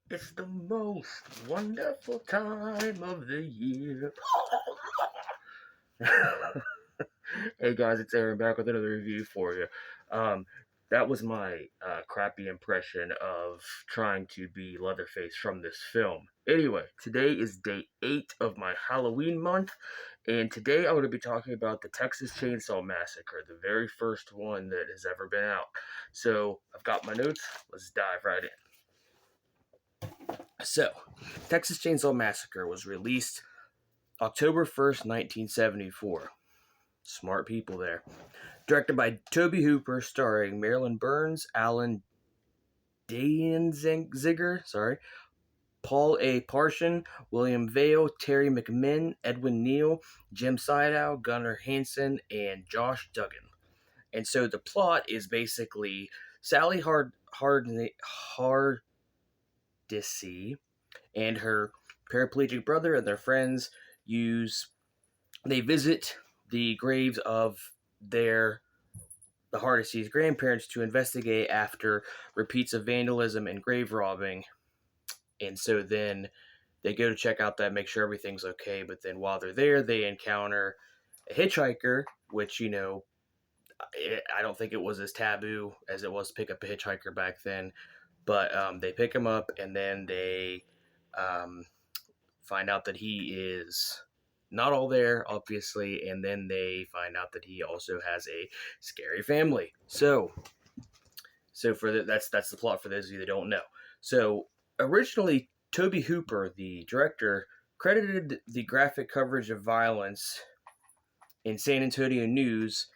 It's the most wonderful time of the year. Hey guys, it's Aaron back with another review for you. Um, that was my crappy impression of trying to be Leatherface from this film. Anyway, today is day 8 of my Halloween month, and today I'm going to be talking about the Texas Chainsaw Massacre, the very first one that has ever been out. So, I've got my notes, let's dive right in. So, Texas Chainsaw Massacre was released October 1st, 1974. Smart people there. Directed by Toby Hooper, starring Marilyn Burns, Alan Danziger, Paul A. Parsons, William Vale, Terry McMinn, Edwin Neal, Jim Sydow, Gunnar Hansen, and Josh Duggan. And so the plot is basically Sally Hardesty and her paraplegic brother and their friends they visit the graves of the Hardesty's grandparents to investigate after repeats of vandalism and grave robbing. And so then they go to check out that, make sure everything's okay. But then while they're there, they encounter a hitchhiker, which, I don't think it was as taboo as it was to pick up a hitchhiker back then. But they pick him up, and then they um, find out that he is not all there, obviously, and then they find out that he also has a scary family. So that's the plot for those of you that don't know. So originally, Toby Hooper, the director, credited the graphic coverage of violence in San Antonio news,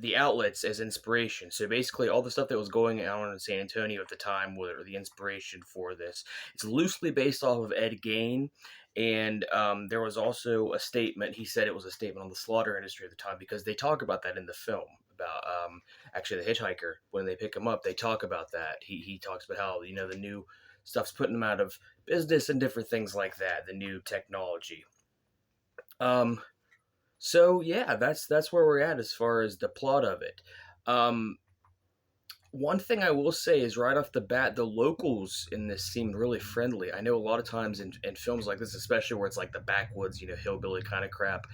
the outlets, as inspiration. So basically, all the stuff that was going on in San Antonio at the time were the inspiration for this. It's loosely based off of Ed Gein, and there was also a statement. He said it was a statement on the slaughter industry at the time because they talk about that in the film. About actually the hitchhiker, when they pick him up, they talk about that. He talks about how the new stuff's putting them out of business and different things like that. The new technology. Um, so yeah, that's where we're at as far as the plot of it. Um, One thing I will say is right off the bat, the locals in this seemed really friendly. I know a lot of times in films like this, especially where it's like the backwoods, hillbilly kind of crap,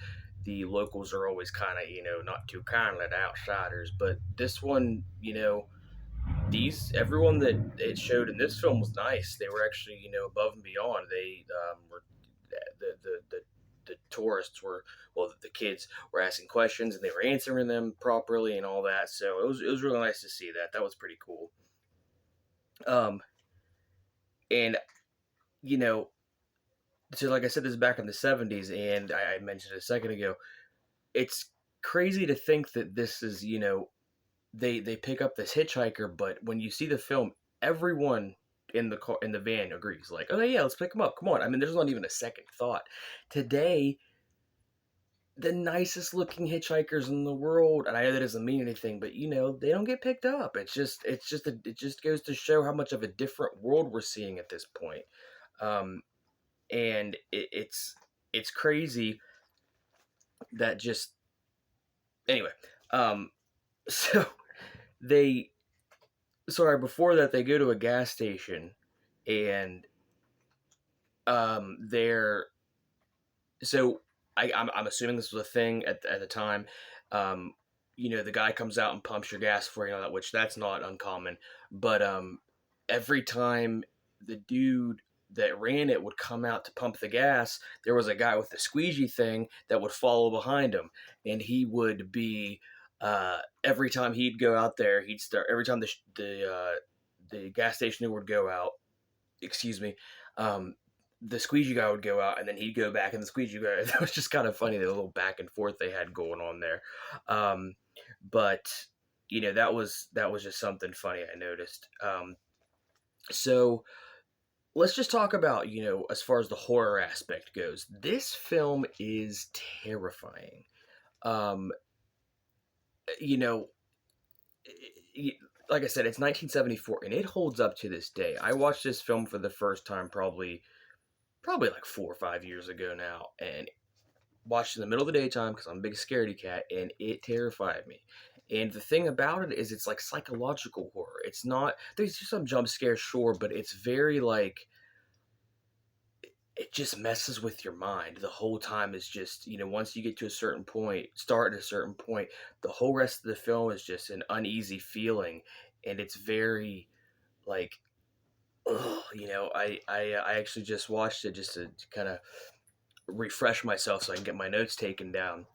the locals are always kind of, not too kindly to outsiders. But this one, everyone that it showed in this film was nice. They were actually, above and beyond. They were the tourists were, well, the kids were asking questions and they were answering them properly and all that. So it was really nice to see that. That was pretty cool. Um, and you know, so like I said, this is back in the '70s, and I mentioned it a second ago. It's crazy to think that this is, they pick up this hitchhiker, but when you see the film, everyone in the van agrees, like, oh yeah, let's pick him up. Come on. I mean, there's not even a second thought. Today, the nicest looking hitchhikers in the world, and I know that doesn't mean anything, but they don't get picked up. It just goes to show how much of a different world we're seeing at this point. Um, and it's crazy that just anyway. Um, so they sorry before that they go to a gas station and they're so I'm assuming this was a thing at the time. Um, the guy comes out and pumps your gas for that, which that's not uncommon. But every time the dude that ran it would come out to pump the gas, there was a guy with the squeegee thing that would follow behind him, and he would be every time he'd go out there, he'd start every time the gas station would go out. Excuse me. Um, the squeegee guy would go out and then he'd go back and the squeegee guy, that was just kind of funny, the little back and forth they had going on there. But that was just something funny I noticed. So let's just talk about, as far as the horror aspect goes, this film is terrifying. um you know like I said, it's 1974 and it holds up to this day. I watched this film for the first time probably like 4 or 5 years ago now, and watched in the middle of the daytime because I'm a big scaredy cat, and it terrified me. And the thing about it is, it's like psychological horror. It's not. There's just some jump scares, sure, but it's very like it just messes with your mind the whole time. Is just once you get to a certain point, start at a certain point, the whole rest of the film is just an uneasy feeling, and it's very like, ugh, I actually just watched it just to kind of refresh myself so I can get my notes taken down,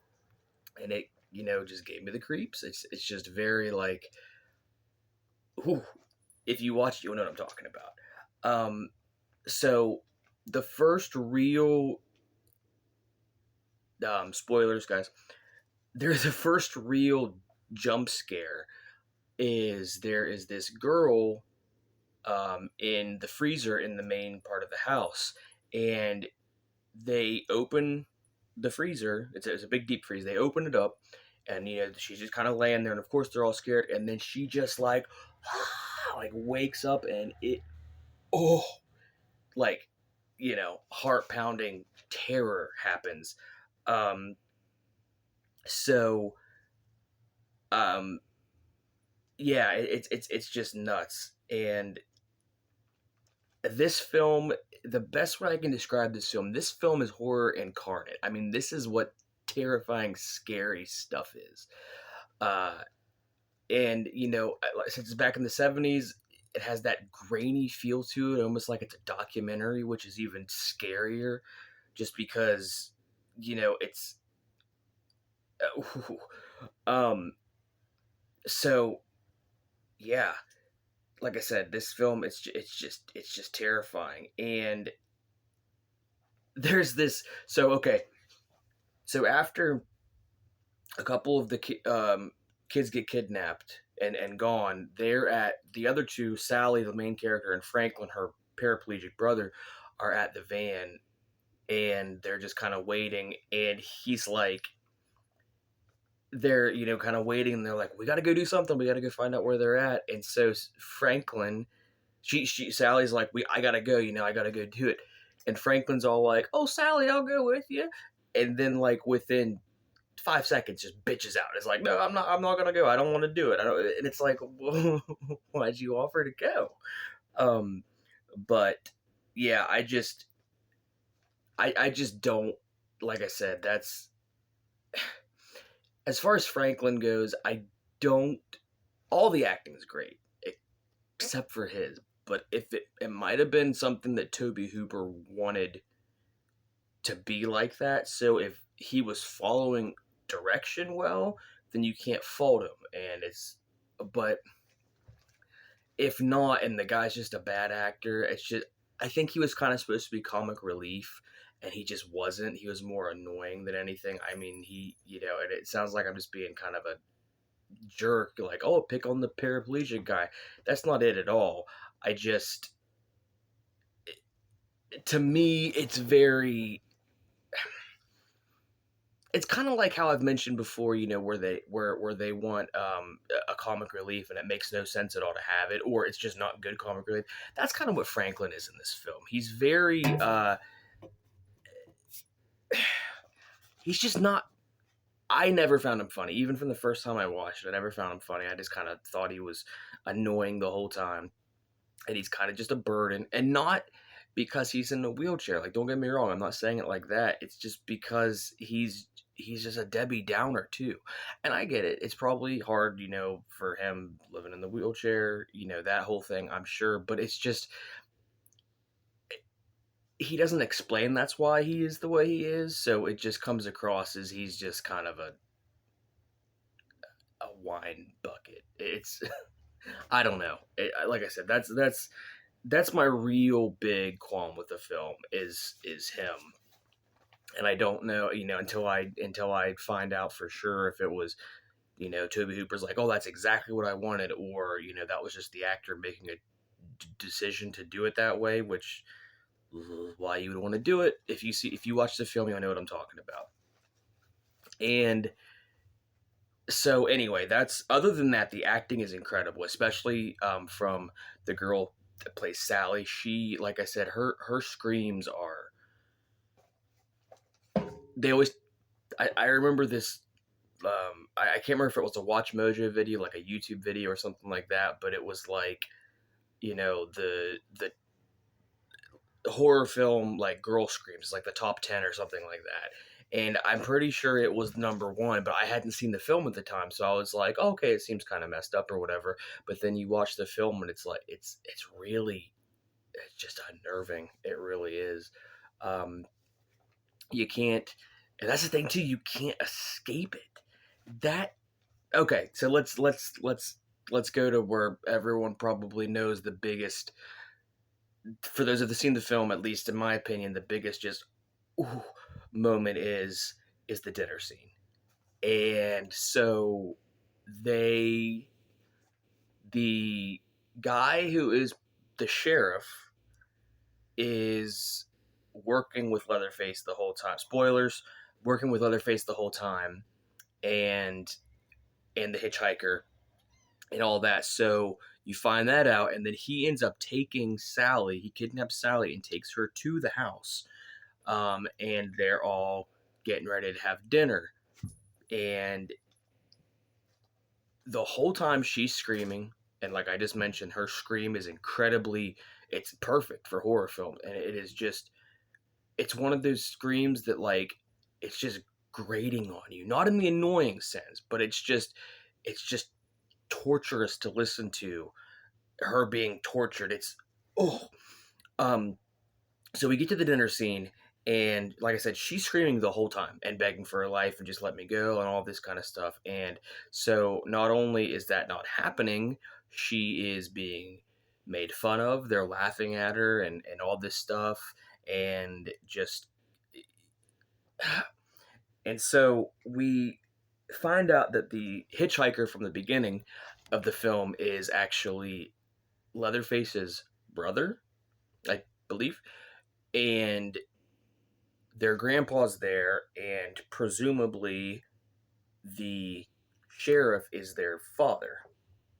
and it just gave me the creeps. It's just very like, whew, if you watch it, you'll know what I'm talking about. So the first real spoilers, guys. There's the first real jump scare is there is this girl in the freezer in the main part of the house, and they open the freezer. It's a big deep freeze. They open it up, and she's just kind of laying there, and of course they're all scared. And then she just like, like wakes up, and oh, like heart pounding terror happens. Um, so um, yeah, it's just nuts. And this film, the best way I can describe this film is horror incarnate. I mean, this is what terrifying, scary stuff is. Uh, and since it's back in the '70s, it has that grainy feel to it, almost like it's a documentary, which is even scarier, just because it's. um. So yeah, like I said, this film it's just terrifying. And there's this. So okay, so after a couple of the kids get kidnapped and gone, they're at the other two. Sally, the main character, and Franklin, her paraplegic brother, are at the van, and they're just kind of waiting. And he's like, they're kind of waiting, and they're like, we got to go do something. We got to go find out where they're at. And so Franklin, Sally's like, I gotta go. I gotta go do it. And Franklin's all like, oh, Sally, I'll go with you. And then like within 5 seconds, just bitches out. It's like, no, I'm not gonna go. I don't want to do it. I don't. And it's like, well, why'd you offer to go? Um, but yeah, I just don't. Like I said, that's as far as Franklin goes. I don't. All the acting is great except for his. But if it might have been something that Toby Hooper wanted to be like that. So if he was following direction well, then you can't fault him. But if not, and the guy's just a bad actor, it's just, I think he was kind of supposed to be comic relief, and he just wasn't. He was more annoying than anything. I mean, and it sounds like I'm just being kind of a jerk, like, oh, pick on the paraplegic guy. That's not it at all. I just, to me, it's kind of like how I've mentioned before, where they want a comic relief, and it makes no sense at all to have it, or it's just not good comic relief. That's kind of what Franklin is in this film. He's very he's just not. I never found him funny, even from the first time I watched it. I never found him funny. I just kind of thought he was annoying the whole time, and he's kind of just a burden, and not because he's in a wheelchair. Like, don't get me wrong, I'm not saying it like that. It's just because he's just a Debbie Downer too. And I get it. It's probably hard, for him living in the wheelchair, that whole thing, I'm sure. But it's just, he doesn't explain that's why he is the way he is. So it just comes across as he's just kind of a wine bucket. It's, I don't know. Like I said, that's my real big qualm with the film is him. And I don't know, until I find out for sure if it was, Toby Hooper's like, oh, that's exactly what I wanted, or that was just the actor making a decision to do it that way, which why you would want to do it. If you watch the film, you'll know what I'm talking about. And so anyway, that's other than that, the acting is incredible, especially from the girl that plays Sally. She, like I said, her screams are, they always, I remember this I can't remember if it was a Watch Mojo video, like a YouTube video or something like that, but it was like, the horror film like girl screams, like the top 10 or something like that. And I'm pretty sure it was number one, but I hadn't seen the film at the time, so I was like, okay, it seems kind of messed up or whatever. But then you watch the film and it's like it's really, it's just unnerving. It really is. Um, you can't, and that's the thing too. You can't escape it. That okay. So let's go to where everyone probably knows the biggest. For those that have seen the film, at least in my opinion, the biggest just ooh, moment is the dinner scene. And so they the guy who is the sheriff is working with Leatherface the whole time. Spoilers, working with Leatherface the whole time, and the hitchhiker and all that. So you find that out, and then he ends up taking Sally. He kidnaps Sally and takes her to the house, and they're all getting ready to have dinner. And the whole time she's screaming, and like I just mentioned, her scream is incredibly, it's perfect for horror film, and it is just, it's one of those screams that like, it's just grating on you, not in the annoying sense, but it's just torturous to listen to her being tortured. It's oh, um, so we get to the dinner scene, and like I said, she's screaming the whole time and begging for her life and just let me go and all this kind of stuff. And so not only is that not happening, she is being made fun of. They're laughing at her and all this stuff, and just, and so we find out that the hitchhiker from the beginning of the film is actually Leatherface's brother, I believe, and their grandpa's there, and presumably the sheriff is their father.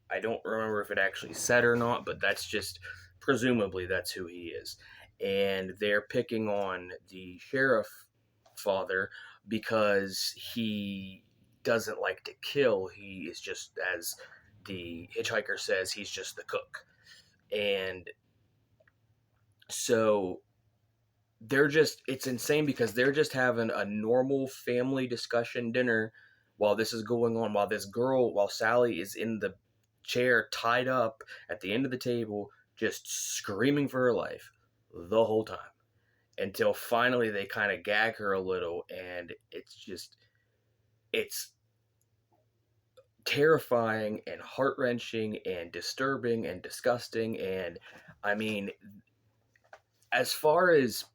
I don't remember if it actually said or not, but that's just presumably that's who he is. And they're picking on the sheriff father because he doesn't like to kill. He is just, as the hitchhiker says, he's just the cook. And so they're just, it's insane because they're just having a normal family discussion dinner while this is going on, while this girl, while Sally is in the chair tied up at the end of the table just screaming for her life the whole time, until finally they kind of gag her a little, and it's just, it's terrifying and heart-wrenching and disturbing and disgusting. And I mean, as far as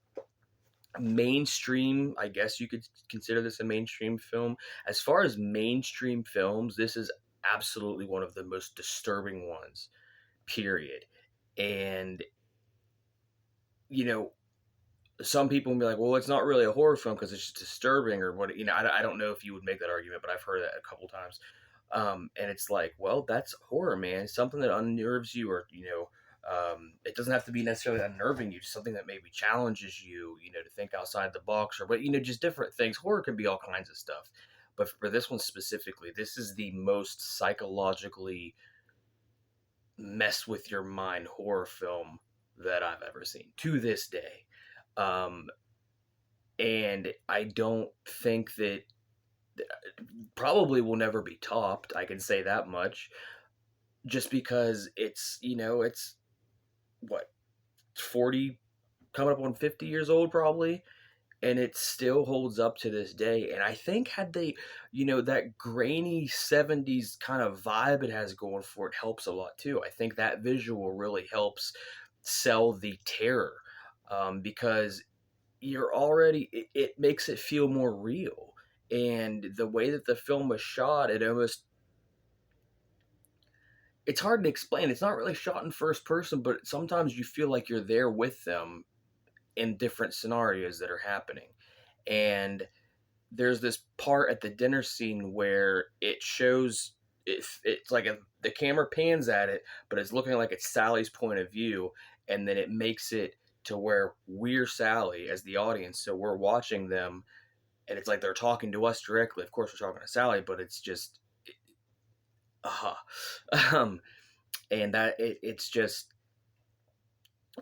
mainstream, I guess you could consider this a mainstream film. As far as mainstream films, this is absolutely one of the most disturbing ones, period. And, you know, some people will be like, well, it's not really a horror film because it's just disturbing or what, I don't know if you would make that argument, but I've heard that a couple times. And it's like, well, that's horror, man. Something that unnerves you, or, it doesn't have to be necessarily unnerving you, just something that maybe challenges you, to think outside the box, or, but, just different things. Horror can be all kinds of stuff. But for this one specifically, this is the most psychologically mess with your mind horror film that I've ever seen to this day. Um, and I don't think that, probably will never be topped. I can say that much, just because it's what, 40, coming up on 50 years old probably, and it still holds up to this day. And I think had they, that grainy 70s kind of vibe it has going for it helps a lot too. I think that visual really helps sell the terror, because you're already, it makes it feel more real. And the way that the film was shot, it almost, it's hard to explain. It's not really shot in first person, but sometimes you feel like you're there with them in different scenarios that are happening. And there's this part at the dinner scene where it shows, it's like the camera pans at it, but it's looking like it's Sally's point of view, and then it makes it to where we're Sally as the audience, so we're watching them and it's like they're talking to us directly. Of course, we're talking to Sally, but it's just, um, and it's just,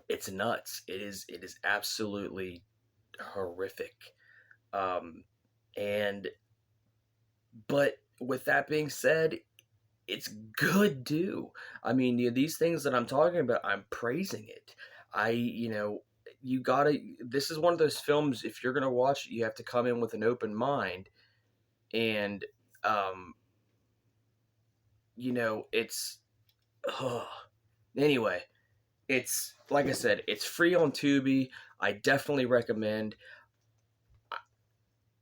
it's nuts. It is absolutely horrific. Um, and but with that being said, it's good too. I mean, these things that I'm talking about, I'm praising it. You gotta. This is one of those films. If you're gonna watch it, you have to come in with an open mind, and um, it's. Ugh. Anyway, it's like I said, it's free on Tubi. I definitely recommend.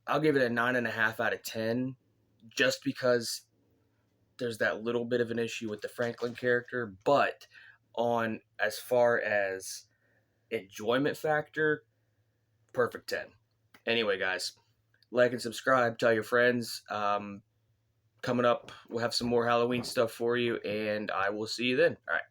I'll give it a 9.5 out of 10, just because there's that little bit of an issue with the Franklin character, but on as far as enjoyment factor, perfect 10. Anyway, guys, like and subscribe, tell your friends. Coming up, we'll have some more Halloween stuff for you, and I will see you then. All right.